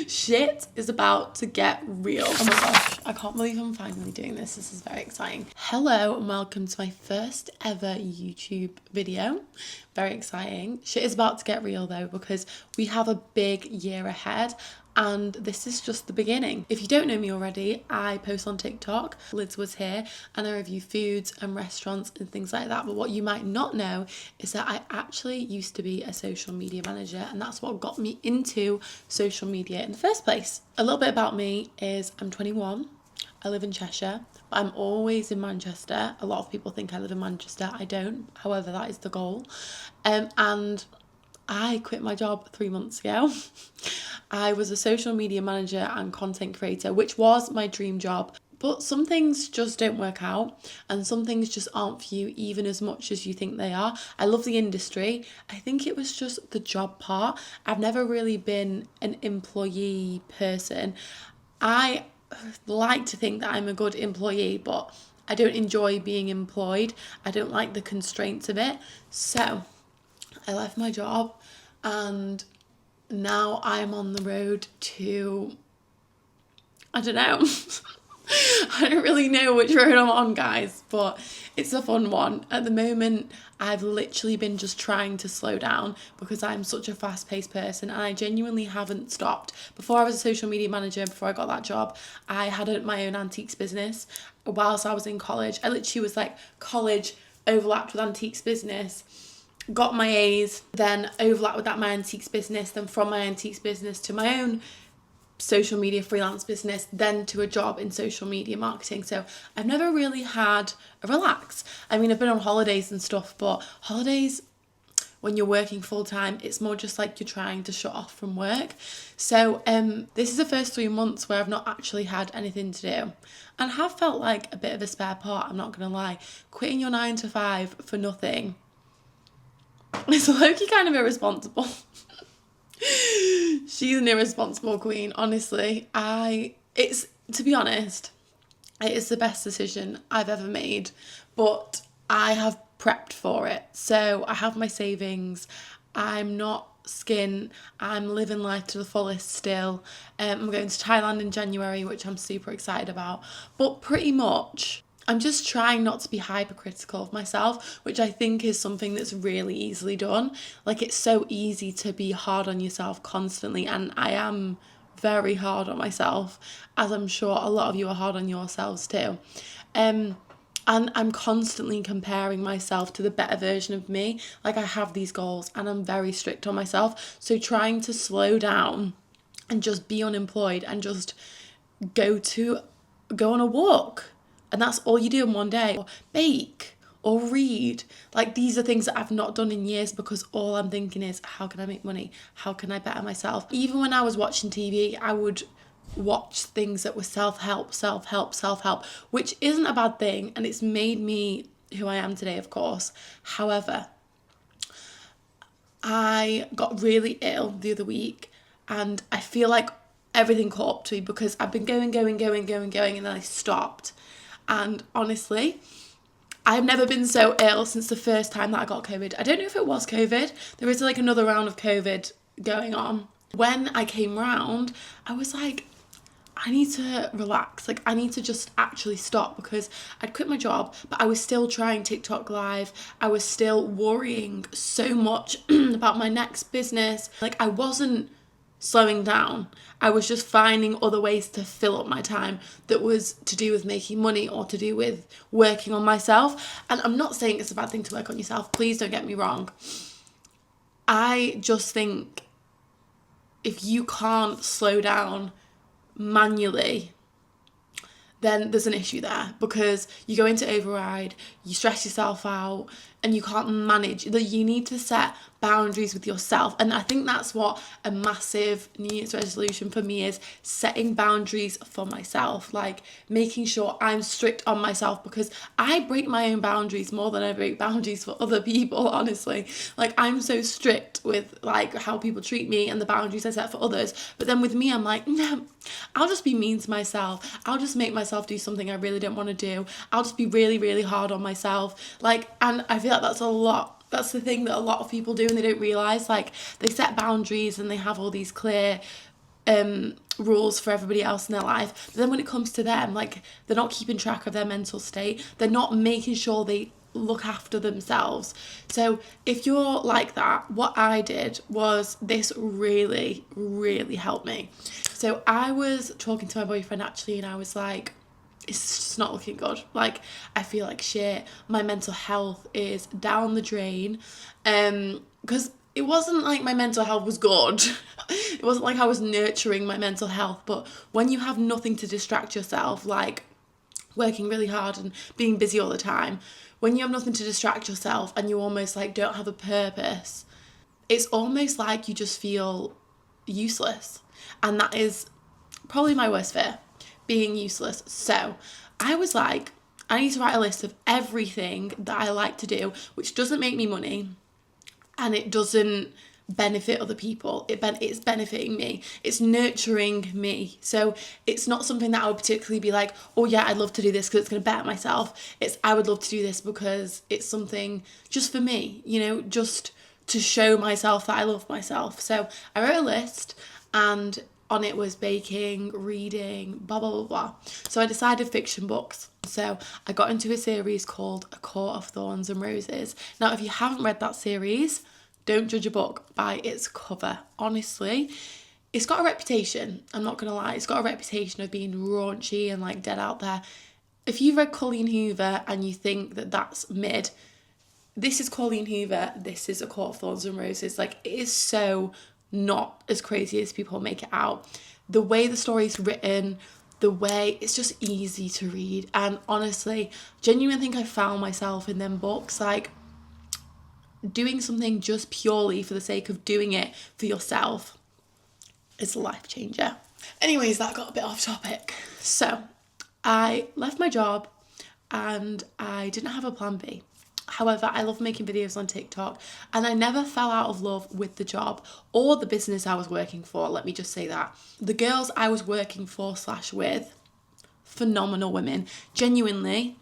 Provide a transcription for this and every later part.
Shit is about to get real. Oh my gosh, I can't believe I'm finally doing this. This is very exciting. Hello and welcome to my first ever YouTube video. Very exciting. Shit is about to get real though, because we have a big year ahead and this is just the beginning. If you don't know me already, I post on TikTok, Liz Was Here, and I review foods and restaurants and things like that. But what you might not know is that I actually used to be a social media manager, and that's what got me into social media in the first place. A little bit about me is I'm 21, I live in Cheshire, but I'm always in Manchester. A lot of people think I live in Manchester, I don't, however that is the goal. And I quit my job 3 months ago. I was a social media manager and content creator, which was my dream job. But some things just don't work out and some things just aren't for you even as much as you think they are. I love the industry. I think it was just the job part. I've never really been an employee person. I like to think that I'm a good employee, but I don't enjoy being employed. I don't like the constraints of it. So I left my job and now I'm on the road to, I don't know. I don't really know which road I'm on, guys, but it's a fun one. At the moment, I've literally been just trying to slow down because I'm such a fast-paced person and I genuinely haven't stopped. Before I was a social media manager, before I got that job, I had my own antiques business. Whilst I was in college, I literally was like college overlapped with antiques business. Got my A's, then overlapped with that my antiques business, then from my antiques business to my own social media freelance business, then to a job in social media marketing. So I've never really had a relax. I mean, I've been on holidays and stuff, but holidays, when you're working full time, it's more just like you're trying to shut off from work. So this is the first 3 months where I've not actually had anything to do and have felt like a bit of a spare part, I'm not gonna lie. Quitting your 9 to 5 for nothing, it's low-key kind of irresponsible. She's an irresponsible queen, honestly. It's, to be honest, it is the best decision I've ever made, but I have prepped for it. So I have my savings. I'm not skint. I'm living life to the fullest still. I'm going to Thailand in January, which I'm super excited about. But pretty much, I'm just trying not to be hypercritical of myself, which I think is something that's really easily done. Like, it's so easy to be hard on yourself constantly, and I am very hard on myself, as I'm sure a lot of you are hard on yourselves too. And I'm constantly comparing myself to the better version of me. Like, I have these goals and I'm very strict on myself. So trying to slow down and just be unemployed and just go on a walk, and that's all you do in one day, or bake or read. Like, these are things that I've not done in years because all I'm thinking is, how can I make money? How can I better myself? Even when I was watching TV, I would watch things that were self-help, which isn't a bad thing, and it's made me who I am today, of course. However, I got really ill the other week and I feel like everything caught up to me because I've been going, and then I stopped. And honestly, I've never been so ill since the first time that I got COVID. I don't know if it was COVID. There is like another round of COVID going on. When I came round, I was like, I need to relax. Like, I need to just actually stop, because I'd quit my job, but I was still trying TikTok live. I was still worrying so much about my next business. Like, I wasn't slowing down. I was just finding other ways to fill up my time that was to do with making money or to do with working on myself. And I'm not saying it's a bad thing to work on yourself. Please don't get me wrong. I just think if you can't slow down manually, then there's an issue there, because you go into override, you stress yourself out, and you can't manage. You need to set boundaries with yourself. And I think that's what a massive New Year's resolution for me is, setting boundaries for myself, like making sure I'm strict on myself, because I break my own boundaries more than I break boundaries for other people, honestly. Like, I'm so strict with like how people treat me and the boundaries I set for others. But then with me, I'm like, no, I'll just be mean to myself. I'll just make myself do something I really don't want to do. I'll just be really, really hard on myself. Like, and I feel like that's a lot. That's the thing that a lot of people do and they don't realise. Like, they set boundaries and they have all these clear rules for everybody else in their life. But then when it comes to them, like, they're not keeping track of their mental state. They're not making sure they look after themselves. So if you're like that, what I did was, this really, really helped me. So I was talking to my boyfriend actually, and I was like, it's just not looking good. Like, I feel like shit. My mental health is down the drain. Because it wasn't like my mental health was good. It wasn't like I was nurturing my mental health. But when you have nothing to distract yourself, like working really hard and being busy all the time, when you have nothing to distract yourself and you almost like don't have a purpose, it's almost like you just feel useless. And that is probably my worst fear, being useless. So I was like, I need to write a list of everything that I like to do, which doesn't make me money and it doesn't benefit other people. It's benefiting me. It's nurturing me. So it's not something that I would particularly be like, oh yeah, I'd love to do this because it's going to better myself. It's, I would love to do this because it's something just for me, you know, just to show myself that I love myself. So I wrote a list, and on it was baking, reading, blah, blah, blah, blah. So I decided fiction books. So I got into a series called A Court of Thorns and Roses. Now, if you haven't read that series, don't judge a book by its cover. Honestly, it's got a reputation. I'm not going to lie. It's got a reputation of being raunchy and like dead out there. If you've read Colleen Hoover and you think that that's mid, this is Colleen Hoover. This is A Court of Thorns and Roses. Like, it is so not as crazy as people make it out. The way the story's written, the way it's just easy to read. And honestly, genuinely think I found myself in them books, like doing something just purely for the sake of doing it for yourself is a life changer. Anyways, that got a bit off topic. So I left my job and I didn't have a plan B. However, I love making videos on TikTok, and I never fell out of love with the job or the business I was working for. Let me just say that. The girls I was working for / with, phenomenal women. Genuinely,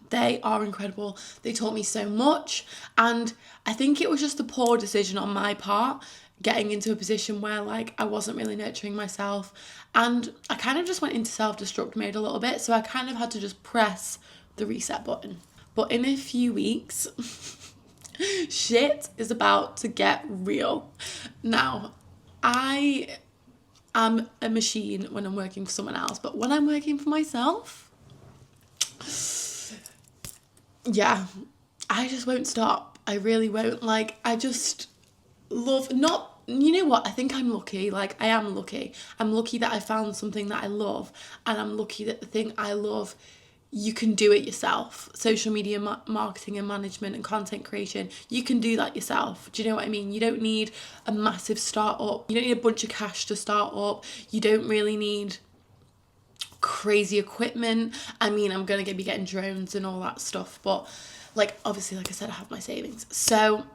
they are incredible. They taught me so much, and I think it was just a poor decision on my part, getting into a position where like I wasn't really nurturing myself, and I kind of just went into self-destruct mode a little bit, so I kind of had to just press the reset button. But in a few weeks, shit is about to get real. Now, I am a machine when I'm working for someone else, but when I'm working for myself, yeah, I just won't stop. I really won't. Like, I just love, not, you know what, I think I'm lucky. Like, I am lucky. I'm lucky that I found something that I love, and I'm lucky that the thing I love, you can do it yourself. Social media marketing and management and content creation, you can do that yourself. Do you know what I mean? You don't need a massive startup. You don't need a bunch of cash to start up. You don't really need crazy equipment. I mean, I'm going to be getting drones and all that stuff. But like, obviously, like I said, I have my savings. So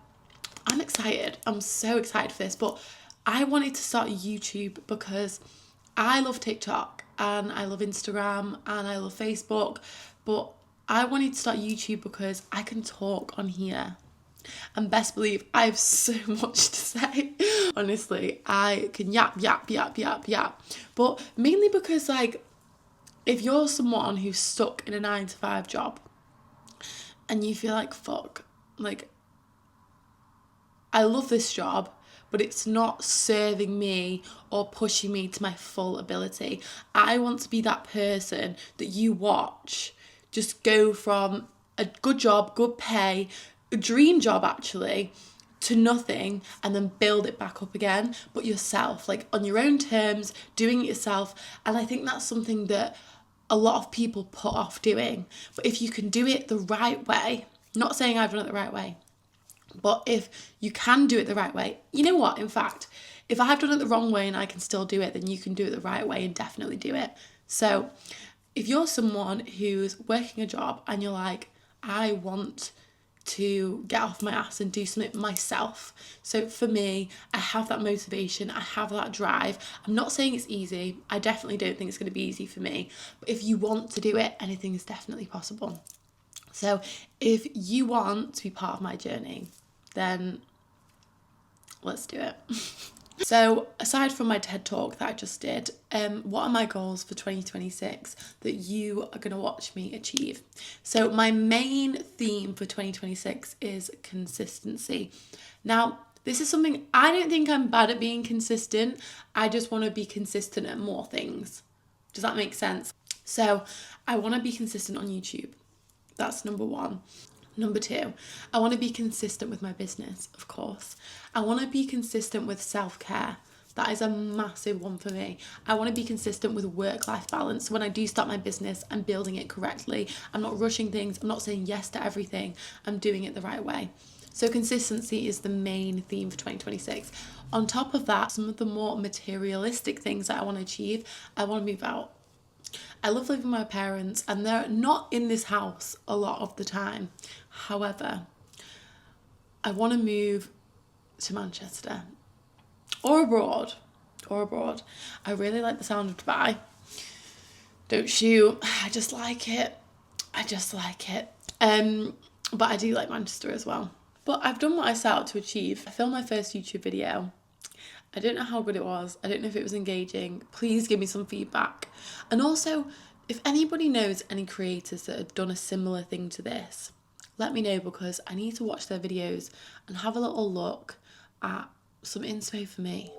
I'm excited. I'm so excited for this. But I wanted to start YouTube because I love TikTok and I love Instagram and I love Facebook, but I wanted to start YouTube because I can talk on here. And best believe I have so much to say. Honestly, I can yap. But mainly because, like, if you're someone who's stuck in a 9-to-5 job and you feel like, fuck, like, I love this job, but it's not serving me or pushing me to my full ability. I want to be that person that you watch just go from a good job, good pay, a dream job actually, to nothing, and then build it back up again, but yourself, like on your own terms, doing it yourself. And I think that's something that a lot of people put off doing. But if you can do it the right way, not saying I've done it the right way, but if you can do it the right way, you know what, in fact, if I've done it the wrong way and I can still do it, then you can do it the right way and definitely do it. So if you're someone who's working a job and you're like, I want to get off my ass and do something myself. So for me, I have that motivation, I have that drive. I'm not saying it's easy. I definitely don't think it's going to be easy for me. But if you want to do it, anything is definitely possible. So if you want to be part of my journey, then let's do it. So aside from my TED talk that I just did, what are my goals for 2026 that you are going to watch me achieve? So my main theme for 2026 is consistency. Now, this is something I don't think I'm bad at being consistent. I just want to be consistent at more things. Does that make sense? So I want to be consistent on YouTube. That's number one. Number two, I want to be consistent with my business, of course. I want to be consistent with self-care. That is a massive one for me. I want to be consistent with work-life balance. When I do start my business, I'm building it correctly. I'm not rushing things. I'm not saying yes to everything. I'm doing it the right way. So consistency is the main theme for 2026. On top of that, some of the more materialistic things that I want to achieve, I want to move out. I love living with my parents and they're not in this house a lot of the time. However, I want to move to Manchester or abroad. I really like the sound of Dubai. Don't shoot. I just like it. But I do like Manchester as well. But I've done what I set out to achieve. I filmed my first YouTube video. I don't know how good it was. I don't know if it was engaging. Please give me some feedback. And also, if anybody knows any creators that have done a similar thing to this, let me know, because I need to watch their videos and have a little look at some inspo for me.